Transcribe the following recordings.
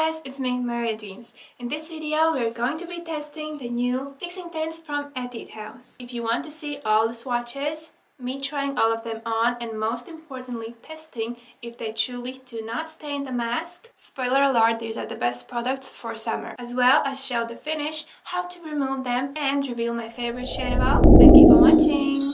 guys, it's me, Maria Dreams. In this video, we're going to be testing the new fixing tints from Etude House. If you want to see all the swatches, me trying all of them on, and most importantly, testing if they truly do not stain the mask. Spoiler alert, these are the best products for summer. As well as show the finish, how to remove them, and reveal my favorite shade of all. Then keep on watching!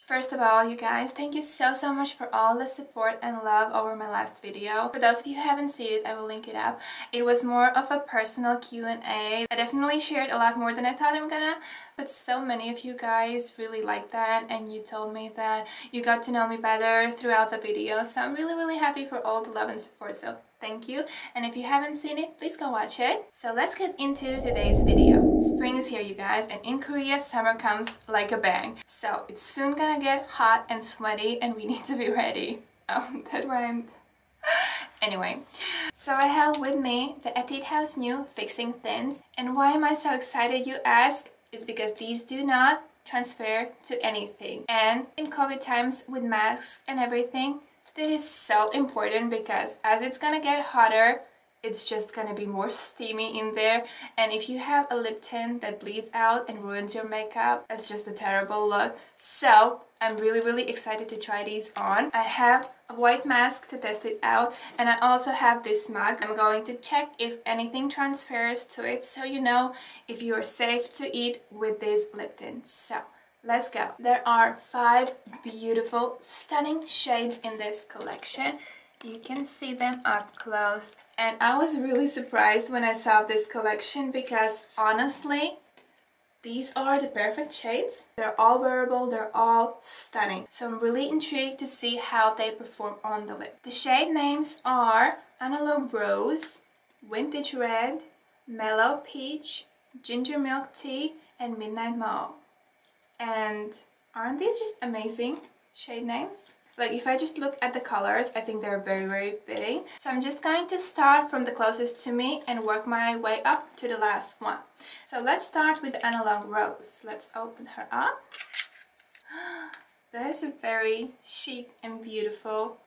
First of all, you guys, thank you so much for all the support and love over my last video. For those of you who haven't seen it, I will link it up. It was more of a personal Q&A. I definitely shared a lot more than I thought I'm gonna, but so many of you guys really liked that, and you told me that you got to know me better throughout the video. So I'm really happy for all the love and support, so thank you. And if you haven't seen it, please go watch it. So let's get into today's video. Spring is here, you guys, and in Korea, summer comes like a bang. So it's soon gonna get hot and sweaty, and we need to be ready. Oh, that rhymed. Anyway, so I have with me the Etude House new Fixing Tints. And why am I so excited, you ask? Is because these do not transfer to anything. And in COVID times with masks and everything, that is so important, because as it's gonna get hotter, it's just gonna be more steamy in there. And if you have a lip tint that bleeds out and ruins your makeup, that's just a terrible look. So I'm really excited to try these on. I have a white mask to test it out, and I also have this mug. I'm going to check if anything transfers to it, so you know if you are safe to eat with these lip tints. So let's go. There are 5 beautiful, stunning shades in this collection. You can see them up close. And I was really surprised when I saw this collection, because honestly, these are the perfect shades. They're all wearable, they're all stunning. So I'm really intrigued to see how they perform on the lip. The shade names are Analog Rose, Vintage Red, Mellow Peach, Ginger Milk Tea, and Midnight Mauve. And aren't these just amazing shade names? Like, if I just look at the colors, I think they're very fitting. So I'm just going to start from the closest to me and work my way up to the last one. So let's start with the Analog Rose. Let's open her up. That is a very chic and beautiful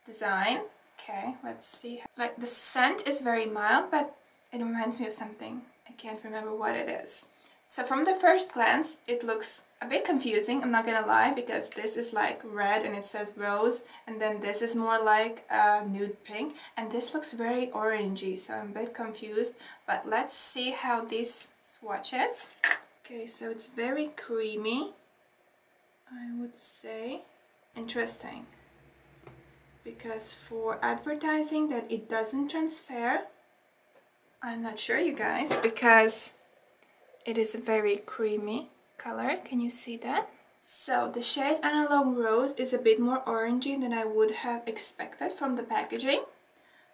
design. Okay, let's see. Like, the scent is very mild, but it reminds me of something. I can't remember what it is. So from the first glance, it looks a bit confusing, I'm not gonna lie, because this is like red and it says rose, and then this is more like a nude pink, and this looks very orangey, so I'm a bit confused. But let's see how this swatches. Okay, so it's very creamy, I would say. Interesting, because for advertising that it doesn't transfer, I'm not sure, you guys, because it is a very creamy color. Can you see that? So the shade Analog Rose is a bit more orangey than I would have expected from the packaging,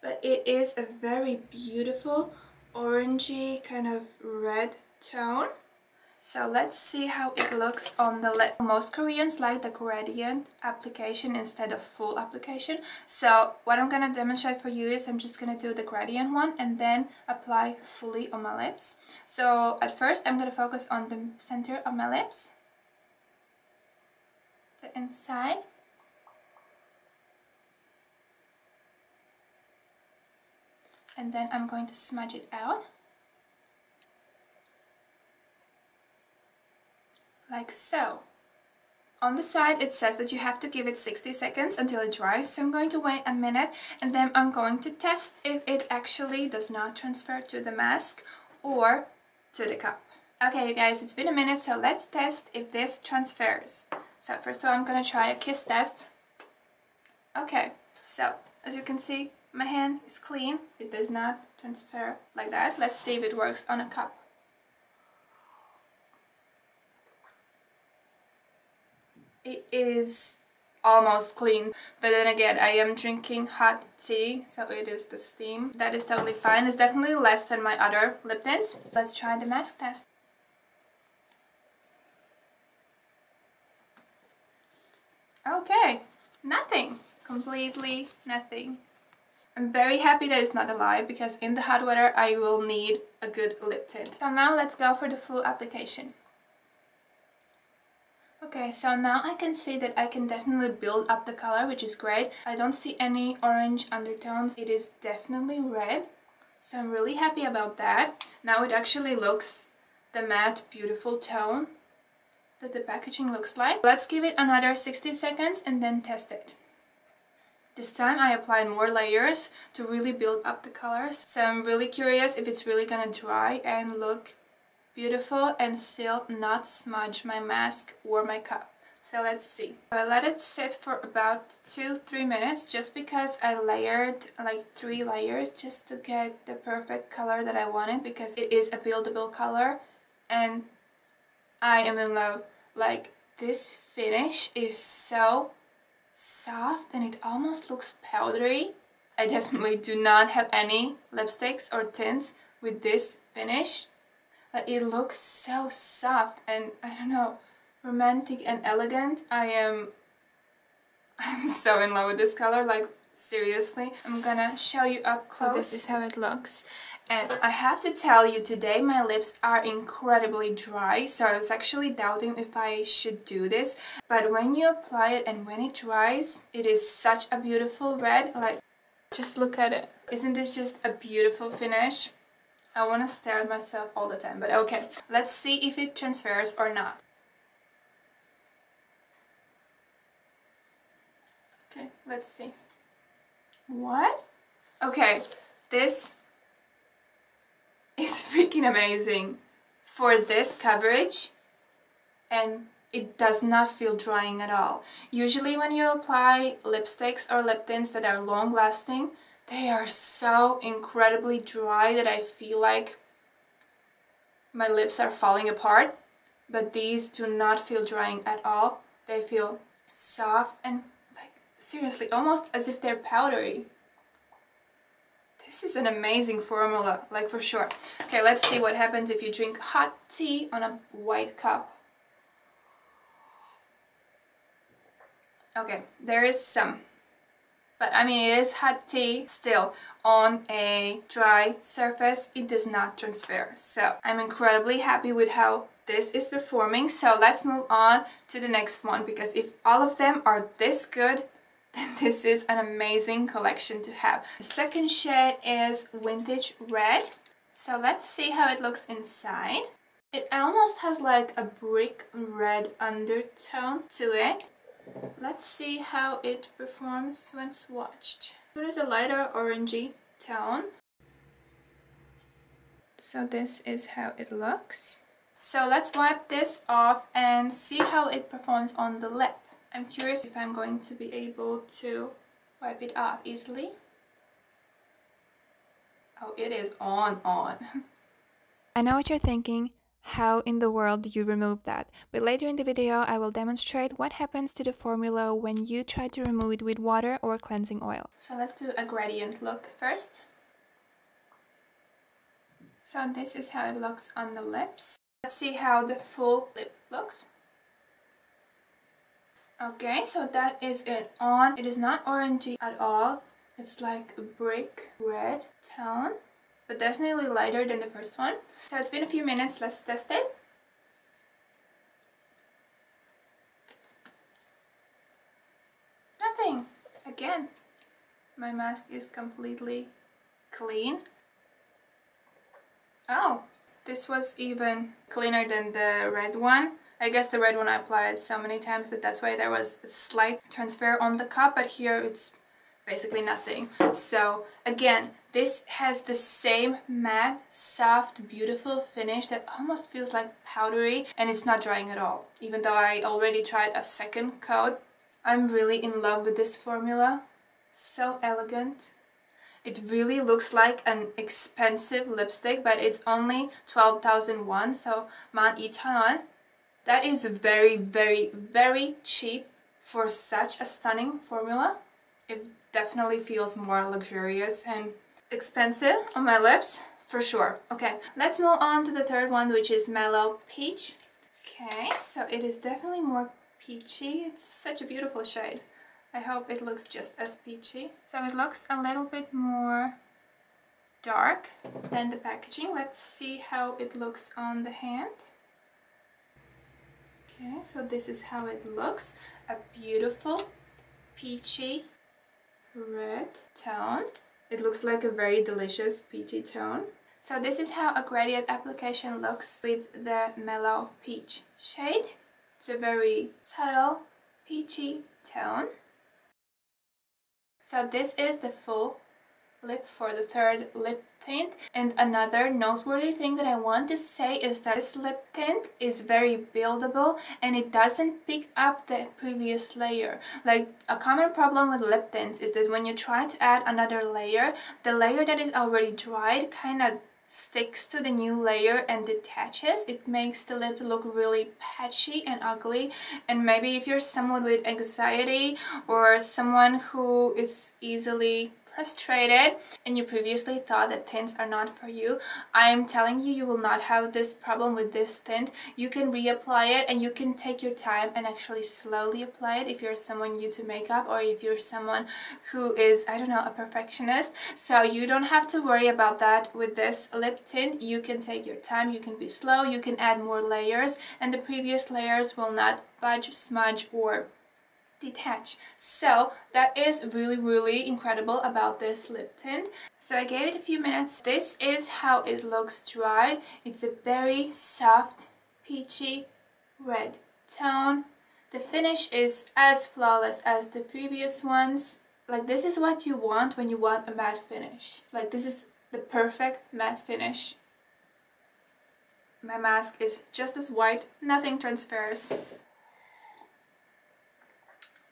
but it is a very beautiful orangey kind of red tone. So let's see how it looks on the lip. Most Koreans like the gradient application instead of full application. So what I'm gonna demonstrate for you is I'm just gonna do the gradient one and then apply fully on my lips. So at first I'm gonna focus on the center of my lips, the inside, and then I'm going to smudge it out. Like so. On the side it says that you have to give it 60 seconds until it dries, so I'm going to wait a minute, and then I'm going to test if it actually does not transfer to the mask or to the cup. Okay, you guys, it's been a minute, so let's test if this transfers. So first of all, I'm gonna try a kiss test. Okay, so as you can see, my hand is clean. It does not transfer like that. Let's see if it works on a cup. It is almost clean, but then again, I am drinking hot tea, so it is the steam. That is totally fine. It's definitely less than my other lip tints. Let's try the mask test. Okay, nothing. Completely nothing. I'm very happy that it's not a lie, because in the hot weather I will need a good lip tint. So now let's go for the full application. Okay, so now I can see that I can definitely build up the color, which is great. I don't see any orange undertones. It is definitely red. So I'm really happy about that. Now it actually looks the matte, beautiful tone that the packaging looks like. Let's give it another 60 seconds and then test it. This time I applied more layers to really build up the colors. So I'm really curious if it's really gonna dry and look beautiful and still not smudge my mask or my cup. So let's see. I let it sit for about 2-3 minutes just because I layered like 3 layers just to get the perfect color that I wanted, because it is a buildable color and I am in love. Like, this finish is so soft and it almost looks powdery. I definitely do not have any lipsticks or tints with this finish. Like, it looks so soft and, I don't know, romantic and elegant. I'm so in love with this color, like seriously. I'm gonna show you up close. So this is how it looks. And I have to tell you, today my lips are incredibly dry, so I was actually doubting if I should do this. But when you apply it and when it dries, it is such a beautiful red. Like, just look at it. Isn't this just a beautiful finish? I want to stare at myself all the time, but okay. Let's see if it transfers or not. Okay, let's see. What? Okay, this is freaking amazing for this coverage, and it does not feel drying at all. Usually when you apply lipsticks or lip tints that are long lasting, they are so incredibly dry that I feel like my lips are falling apart, but these do not feel drying at all. They feel soft and, like, seriously, almost as if they're powdery. This is an amazing formula, like, for sure. Okay, let's see what happens if you drink hot tea on a white cup. Okay, there is some. But I mean, it is hot tea. Still, on a dry surface, it does not transfer. So I'm incredibly happy with how this is performing. So let's move on to the next one, because if all of them are this good, then this is an amazing collection to have. The second shade is Vintage Red. So let's see how it looks inside. It almost has like a brick red undertone to it. Let's see how it performs when swatched. It is a lighter orangey tone. So this is how it looks. So let's wipe this off and see how it performs on the lip. I'm curious if I'm going to be able to wipe it off easily. Oh, it is on. I know what you're thinking. How in the world do you remove that? But later in the video I will demonstrate what happens to the formula when you try to remove it with water or cleansing oil. So let's do a gradient look first. So this is how it looks on the lips. Let's see how the full lip looks. Okay, so that is it on. It is not orangey at all. It's like a brick red tone, but definitely lighter than the first one. So it's been a few minutes, let's test it. Nothing. Again, my mask is completely clean. Oh, this was even cleaner than the red one. I guess the red one I applied so many times that that's why there was a slight transfer on the cup, but here it's basically nothing. So again, this has the same matte, soft, beautiful finish that almost feels like powdery, and it's not drying at all. Even though I already tried a second coat, I'm really in love with this formula. So elegant. It really looks like an expensive lipstick, but it's only 12,000 won, so 12,000. That is very, very, very cheap for such a stunning formula. It definitely feels more luxurious and expensive on my lips, for sure. Okay, let's move on to the third one, which is Mellow Peach. Okay, so it is definitely more peachy. It's such a beautiful shade. I hope it looks just as peachy. So it looks a little bit more dark than the packaging. Let's see how it looks on the hand. Okay, so this is how it looks. A beautiful peachy red tone. It looks like a very delicious peachy tone. So this is how a gradient application looks with the Mellow Peach shade. It's a very subtle peachy tone. So this is the full lip for the third lip tint. And another noteworthy thing that I want to say is that this lip tint is very buildable and it doesn't pick up the previous layer. Like, a common problem with lip tints is that when you try to add another layer, the layer that is already dried kind of sticks to the new layer and detaches. It makes the lip look really patchy and ugly. And maybe if you're someone with anxiety or someone who is easily frustrated and you previously thought that tints are not for you, I am telling you, you will not have this problem with this tint. You can reapply it and you can take your time and actually slowly apply it if you're someone new to makeup or if you're someone who is, I don't know, a perfectionist. So you don't have to worry about that with this lip tint. You can take your time, you can be slow, you can add more layers and the previous layers will not budge, smudge or detach. So that is really incredible about this lip tint. So I gave it a few minutes. This is how it looks dried. It's a very soft peachy red tone. The finish is as flawless as the previous ones. Like, this is what you want when you want a matte finish. Like, this is the perfect matte finish. My mask is just as white, nothing transfers.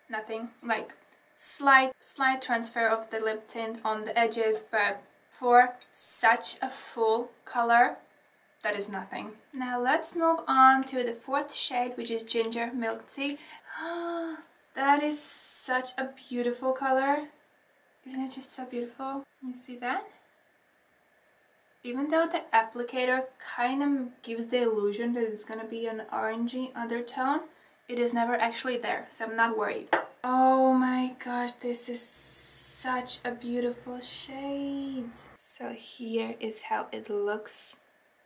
Nothing, like slight transfer of the lip tint on the edges, but for such a full color, that is nothing. Now let's move on to the fourth shade, which is Ginger Milk Tea. That is such a beautiful color. Isn't it just so beautiful? You see that? Even though the applicator kind of gives the illusion that it's gonna be an orangey undertone, it is never actually there, so I'm not worried. Oh my gosh, this is such a beautiful shade. So here is how it looks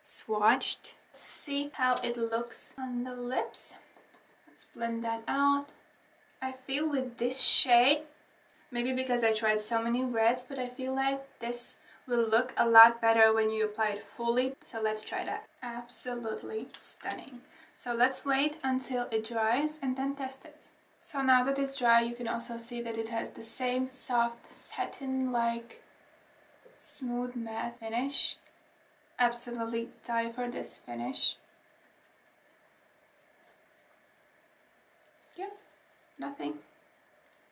swatched. Let's see how it looks on the lips. Let's blend that out. I feel with this shade, maybe because I tried so many reds, but I feel like this will look a lot better when you apply it fully. So let's try that. Absolutely stunning. So let's wait until it dries and then test it. So now that it's dry, you can also see that it has the same soft satin-like smooth matte finish. Absolutely die for this finish. Yeah, nothing.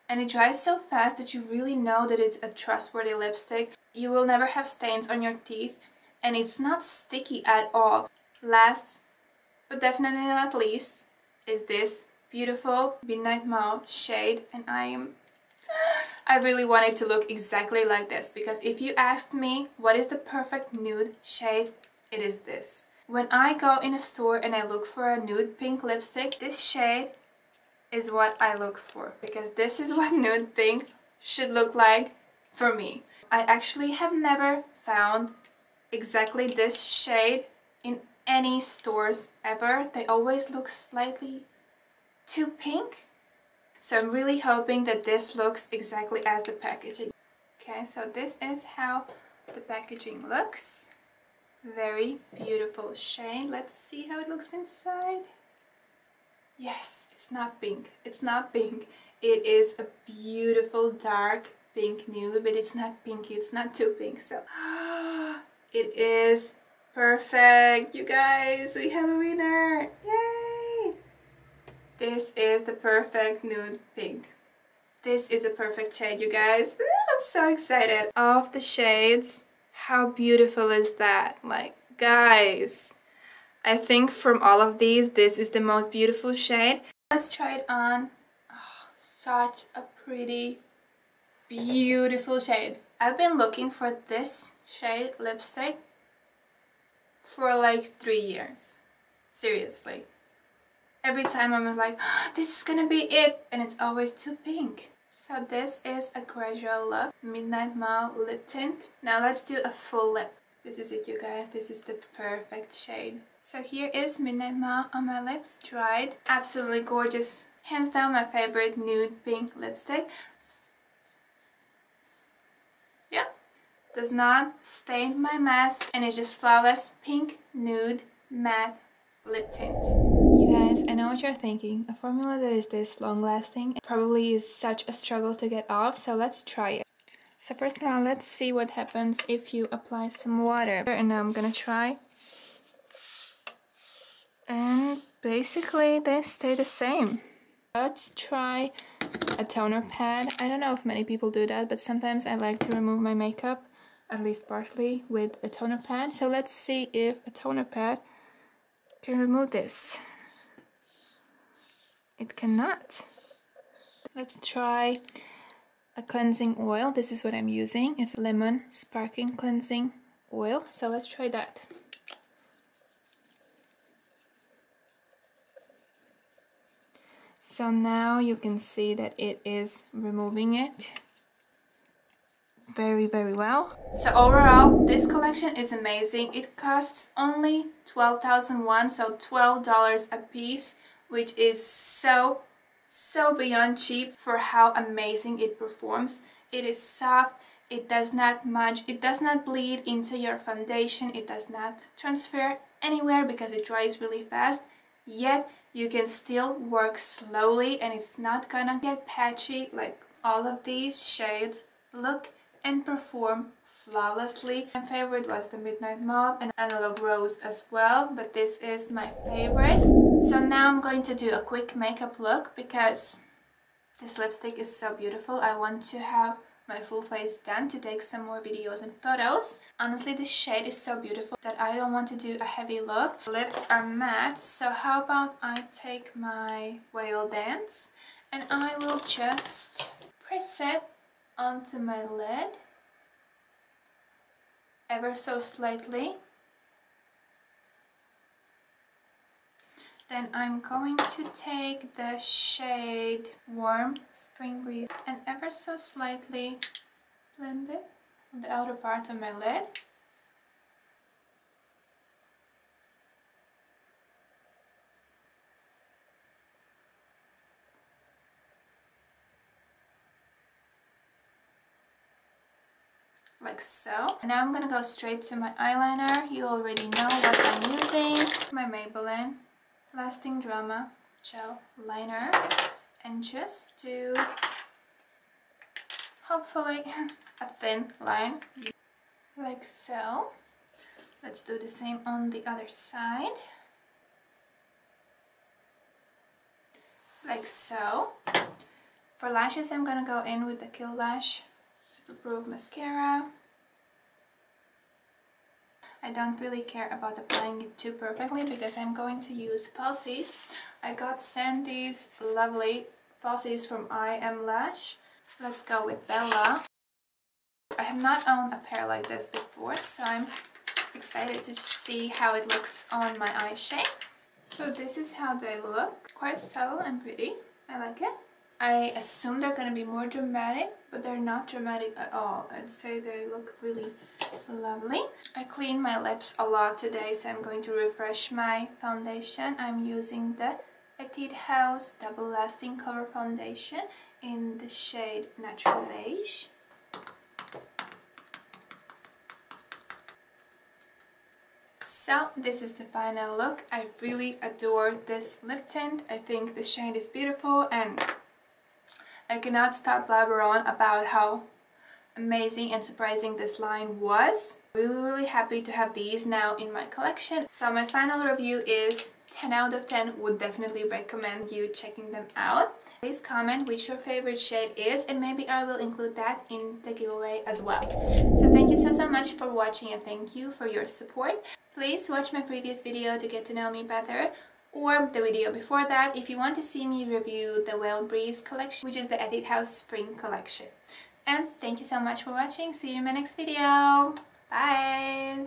And it dries so fast that you really know that it's a trustworthy lipstick. You will never have stains on your teeth and it's not sticky at all. Last but definitely not least is this beautiful Midnight Mauve shade, and I really want it to look exactly like this, because if you asked me what is the perfect nude shade, it is this. When I go in a store and I look for a nude pink lipstick, this shade is what I look for, because this is what nude pink should look like for me. I actually have never found exactly this shade in any stores ever. They always look slightly too pink. So I'm really hoping that this looks exactly as the packaging. Okay, so this is how the packaging looks. Very beautiful shade. Let's see how it looks inside. Yes, it's not pink. It's not pink. It is a beautiful dark pink nude, but it's not pinky. It's not too pink. So it is perfect, you guys. We have a winner. Yay! This is the perfect nude pink. This is a perfect shade, you guys. I'm so excited. Of the shades, how beautiful is that? Like, guys, I think from all of these, this is the most beautiful shade. Let's try it on. Oh, such a pretty, beautiful shade. I've been looking for this shade lipstick for like 3 years. Seriously. Every time I'm like, oh, this is gonna be it, and it's always too pink. So this is a gradual look, Midnight Mauve lip tint. Now let's do a full lip. This is it, you guys. This is the perfect shade. So here is Midnight Mauve on my lips, dried. Absolutely gorgeous. Hands down my favorite nude pink lipstick. Yeah, does not stain my mask, and it's just flawless pink nude matte lip tint. You guys, I know what you're thinking. A formula that is this long lasting probably is such a struggle to get off, so let's try it. So first now let's see what happens if you apply some water. And now I'm gonna try. And basically they stay the same. Let's try a toner pad. I don't know if many people do that, but sometimes I like to remove my makeup, at least partly, with a toner pad. So let's see if a toner pad can remove this. It cannot. Let's try a cleansing oil. This is what I'm using. It's lemon sparkling cleansing oil. So let's try that. So now you can see that it is removing it very, very well. So overall, this collection is amazing. It costs only 12,000 won, so $12 a piece, which is so beyond cheap for how amazing it performs. It is soft, it does not smudge, it does not bleed into your foundation, it does not transfer anywhere because it dries really fast, yet you can still work slowly and it's not gonna get patchy like all of these shades look and perform flawlessly. My favorite was the Midnight Mauve and Analog Rose as well, but this is my favorite. So now I'm going to do a quick makeup look because this lipstick is so beautiful. I want to have my full face done to take some more videos and photos. Honestly, this shade is so beautiful that I don't want to do a heavy look. Lips are matte, so how about I take my Whale Dance and I will just press it onto my lid ever so slightly. Then I'm going to take the shade Warm Spring Breeze and ever so slightly blend it on the outer part of my lid. Like so. And now I'm gonna go straight to my eyeliner. You already know what I'm using. My Maybelline Lasting Drama Gel Liner. And just do, hopefully, a thin line. Like so. Let's do the same on the other side. Like so. For lashes, I'm gonna go in with the Kill Lash Superproof Mascara. I don't really care about applying it too perfectly because I'm going to use falsies. I got Sandy's lovely falsies from I Am Lash. Let's go with Bella. I have not owned a pair like this before, so I'm excited to see how it looks on my eye shape. So this is how they look. Quite subtle and pretty. I like it. I assume they're going to be more dramatic, but they're not dramatic at all. I'd say they look really lovely. I cleaned my lips a lot today, so I'm going to refresh my foundation. I'm using the Etude House Double Lasting Cover Foundation in the shade Natural Beige. So this is the final look. I really adore this lip tint. I think the shade is beautiful and I cannot stop blabbering on about how amazing and surprising this line was. Really happy to have these now in my collection. So my final review is 10 out of 10. Would definitely recommend you checking them out. Please comment which your favorite shade is and maybe I will include that in the giveaway as well. So thank you so much for watching and thank you for your support. Please watch my previous video to get to know me better, or the video before that if you want to see me review the Whale Breeze collection, which is the Etude House Spring collection. And thank you so much for watching. See you in my next video. Bye!